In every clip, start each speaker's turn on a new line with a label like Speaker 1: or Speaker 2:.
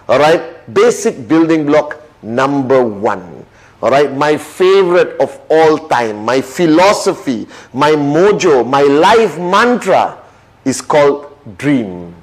Speaker 1: All right, basic building block number one. All right, my favorite of all time, my philosophy, my mojo, my life mantra is called dream.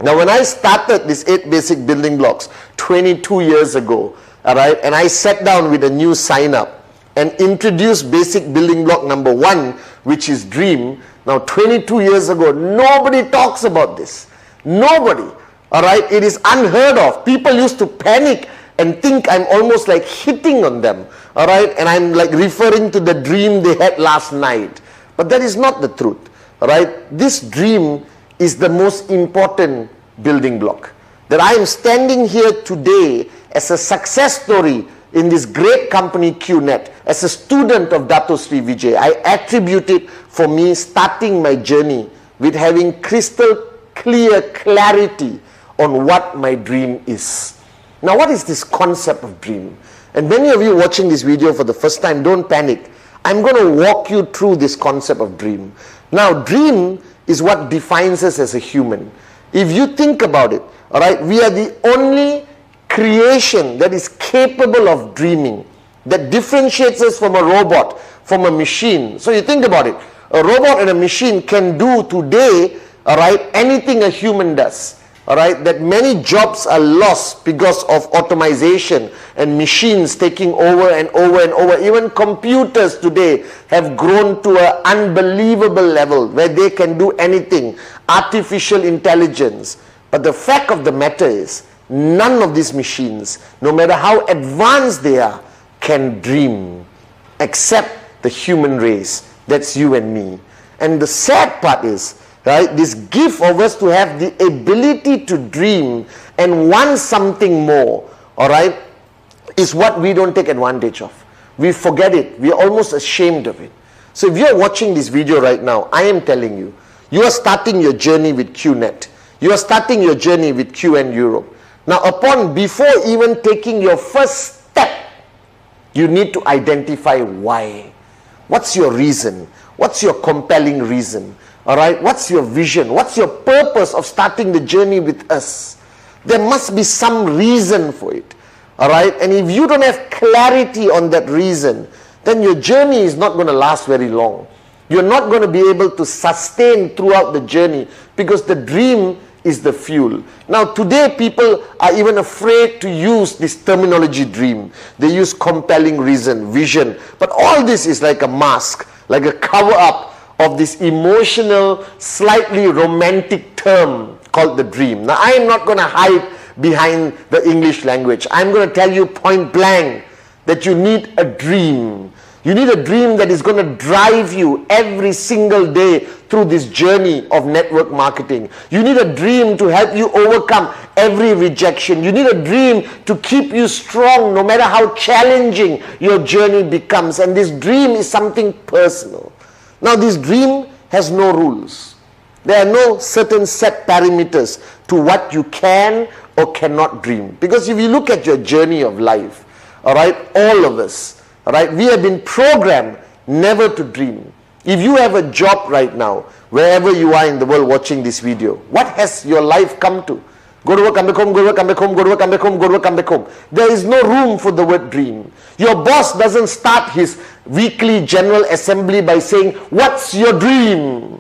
Speaker 1: Now, when I started these 8 basic building blocks 22 years ago, all right, and I sat down with a new sign up and introduced basic building block number 1, which is dream. Now, 22 years ago, nobody talks about this. Nobody. All right, it is unheard of. People used to panic and think I'm almost like hitting on them. All right, and I'm like referring to the dream they had last night. But that is not the truth. All right, this dream is the most important building block. That I am standing here today as a success story in this great company QNet, as a student of Dato Sri Vijay. I attribute it for me starting my journey with having crystal clear clarity on what my dream is. Now, what is this concept of dream? And many of you watching this video for the first time, don't panic. I'm going to walk you through this concept of dream. Now, dream is what defines us as a human. If you think about it, all right, we are the only creation that is capable of dreaming, that differentiates us from a robot, from a machine. So you think about it, a robot and a machine can do today, all right, anything a human does. All right, that many jobs are lost because of automation and machines taking over and over and over. Even computers today have grown to an unbelievable level where they can do anything, artificial intelligence. But the fact of the matter is, none of these machines, no matter how advanced they are, can dream except the human race. That's you and me. And the sad part is, right, this gift of us to have the ability to dream and want something more, all right, is what we don't take advantage of. We forget it. We are almost ashamed of it. So if you're watching this video right now, I am telling you, you are starting your journey with QNet. You are starting your journey with QN Europe. Now, before even taking your first step, you need to identify why. What's your reason? What's your compelling reason? All right, what's your vision? What's your purpose of starting the journey with us? There must be some reason for it. All right, and if you don't have clarity on that reason, then your journey is not going to last very long. You're not going to be able to sustain throughout the journey because the dream is the fuel. Now, today people are even afraid to use this terminology dream. They use compelling reason, vision. But all this is like a mask, like a cover-up of this emotional, slightly romantic term called the dream. Now, I am not going to hide behind the English language. I'm going to tell you point blank that you need a dream. You need a dream that is going to drive you every single day through this journey of network marketing. You need a dream to help you overcome every rejection. You need a dream to keep you strong no matter how challenging your journey becomes. And this dream is something personal. Now, this dream has no rules. There are no certain set parameters to what you can or cannot dream. Because if you look at your journey of life, all right, all of us, all right, we have been programmed never to dream. If you have a job right now, wherever you are in the world watching this video, what has your life come to? Go to work, come back home, go to work, come back home, go to work, come back home, go to work, come back home. There is no room for the word dream. Your boss doesn't start his weekly general assembly by saying, what's your dream?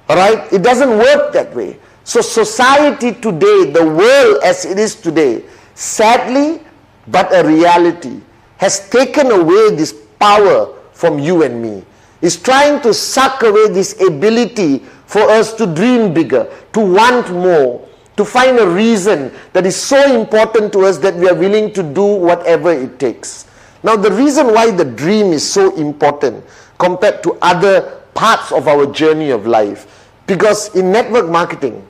Speaker 1: All right? It doesn't work that way. So society today, the world as it is today, sadly, but a reality, has taken away this power from you and me. It's trying to suck away this ability for us to dream bigger, to want more, to find a reason that is so important to us that we are willing to do whatever it takes. Now, the reason why the dream is so important compared to other parts of our journey of life, because in network marketing,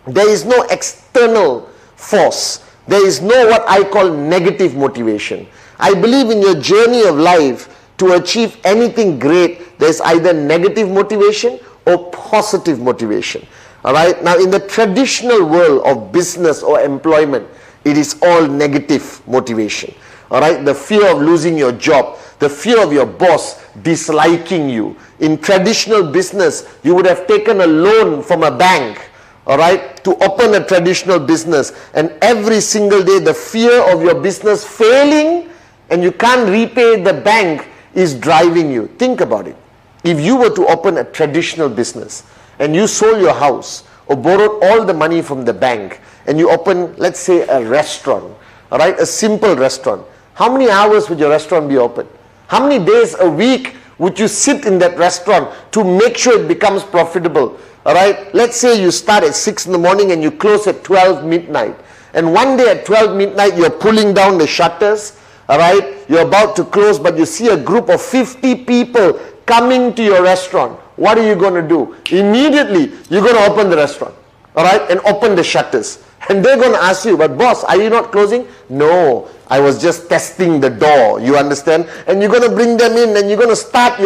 Speaker 1: there is no external force. There is no what I call negative motivation. I believe in your journey of life, to achieve anything great, there is either negative motivation or positive motivation. All right. Now, in the traditional world of business or employment, it is all negative motivation. All right. The fear of losing your job, the fear of your boss disliking you. In traditional business, you would have taken a loan from a bank, all right, to open a traditional business, and every single day the fear of your business failing and you can't repay the bank is driving you. Think about it. If you were to open a traditional business and you sold your house or borrowed all the money from the bank and you open, let's say, a restaurant, all right, a simple restaurant, how many hours would your restaurant be open? How many days a week would you sit in that restaurant to make sure it becomes profitable? All right, let's say you start at 6 in the morning and you close at 12 midnight. And one day at 12 midnight, you're pulling down the shutters, all right, you're about to close, but you see a group of 50 people coming to your restaurant. What are you going to do? Immediately, you're going to open the restaurant, all right, and open the shutters. And they're going to ask you, but boss, are you not closing? No, I was just testing the door, you understand? And you're going to bring them in and you're going to start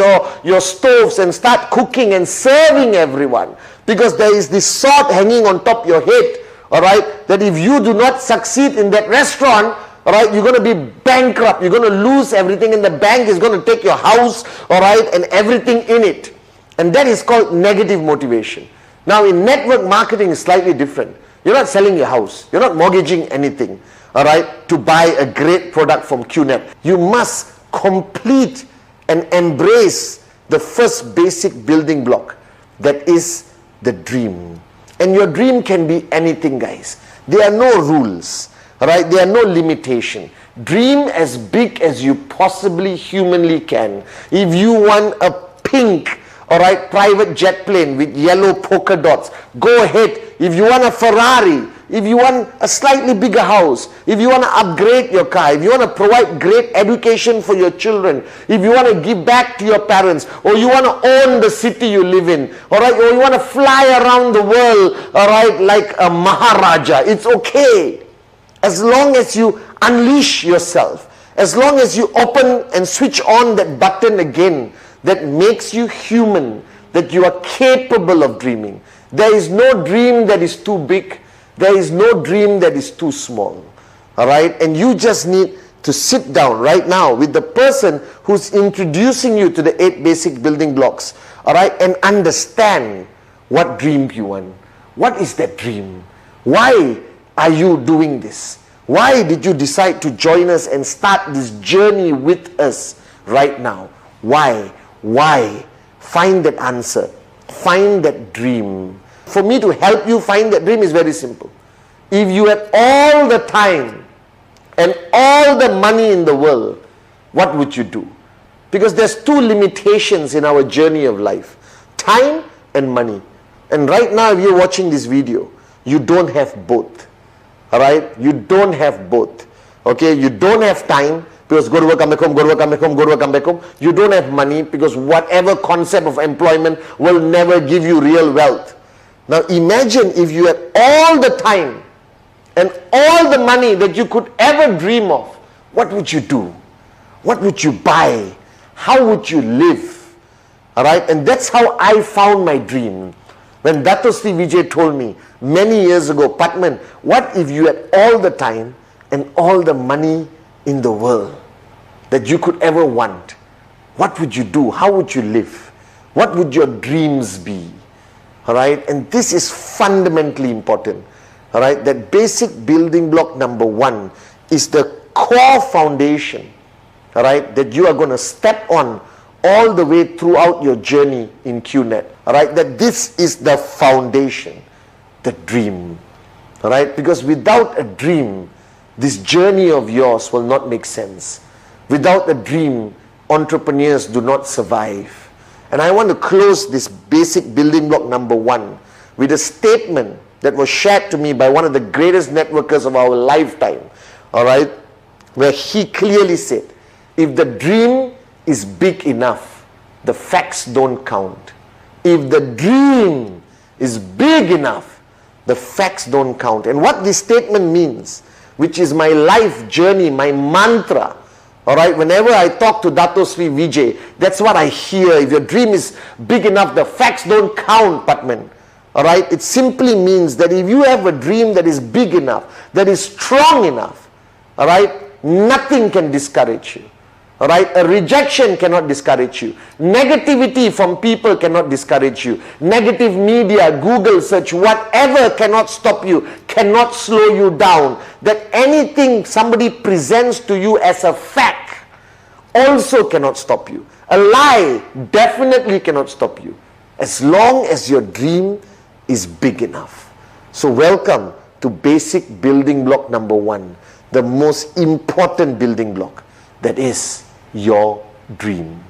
Speaker 1: your stoves and start cooking and serving everyone. Because there is this sword hanging on top of your head, all right, that if you do not succeed in that restaurant, all right, you're going to be bankrupt. You're going to lose everything and the bank is going to take your house, all right, and everything in it. And that is called negative motivation. Now in network marketing is slightly different. You're not selling your house. You're not mortgaging anything, all right, to buy a great product from QNet. You must complete and embrace the first basic building block, that is the dream. And your dream can be anything, guys. There are no rules, all right? There are no limitation. Dream as big as you possibly humanly can. If you want a pink, all right, private jet plane with yellow polka dots, go ahead. If you want a Ferrari, if you want a slightly bigger house, if you want to upgrade your car, if you want to provide great education for your children, if you want to give back to your parents, or you want to own the city you live in, all right, or you want to fly around the world, all right, like a Maharaja, it's okay. As long as you unleash yourself, as long as you open and switch on that button again that makes you human, that you are capable of dreaming. There is no dream that is too big. There is no dream that is too small. All right? And you just need to sit down right now with the person who's introducing you to the 8 basic building blocks. All right? And understand what dream you want. What is that dream? Why are you doing this? Why did you decide to join us and start this journey with us right now? Why? Why? Find that answer. Find that dream. For me to help you find that dream is very simple. If you had all the time and all the money in the world, what would you do? Because there's 2 limitations in our journey of life. Time and money. And right now, if you're watching this video, you don't have both. All right? You don't have both. Okay? You don't have time because go to work, come back home, go to work, come back home, go to work, come back home. You don't have money because whatever concept of employment will never give you real wealth. Now imagine if you had all the time and all the money that you could ever dream of. What would you do? What would you buy? How would you live? All right? And that's how I found my dream. When Dato Sri Vijay told me many years ago, Pathman, what if you had all the time and all the money in the world that you could ever want? What would you do? How would you live? What would your dreams be? All right? And this is fundamentally important. All right? That basic building block number 1 is the core foundation, all right, that you are going to step on all the way throughout your journey in QNet. All right? That this is the foundation, the dream. All right? Because without a dream, this journey of yours will not make sense. Without a dream, entrepreneurs do not survive. And I want to close this basic building block number 1 with a statement that was shared to me by one of the greatest networkers of our lifetime. All right? Where he clearly said, if the dream is big enough, the facts don't count. If the dream is big enough, the facts don't count. And what this statement means, which is my life journey, my mantra, all right, whenever I talk to Dato Sri Vijay, that's what I hear. If your dream is big enough, the facts don't count, Pathman. All right, it simply means that if you have a dream that is big enough, that is strong enough, all right, nothing can discourage you. Alright, a rejection cannot discourage you. Negativity from people cannot discourage you. Negative media, Google search, whatever cannot stop you, cannot slow you down. That anything somebody presents to you as a fact also cannot stop you. A lie definitely cannot stop you, as long as your dream is big enough. So welcome to basic building block number 1, the most important building block, that is your dream.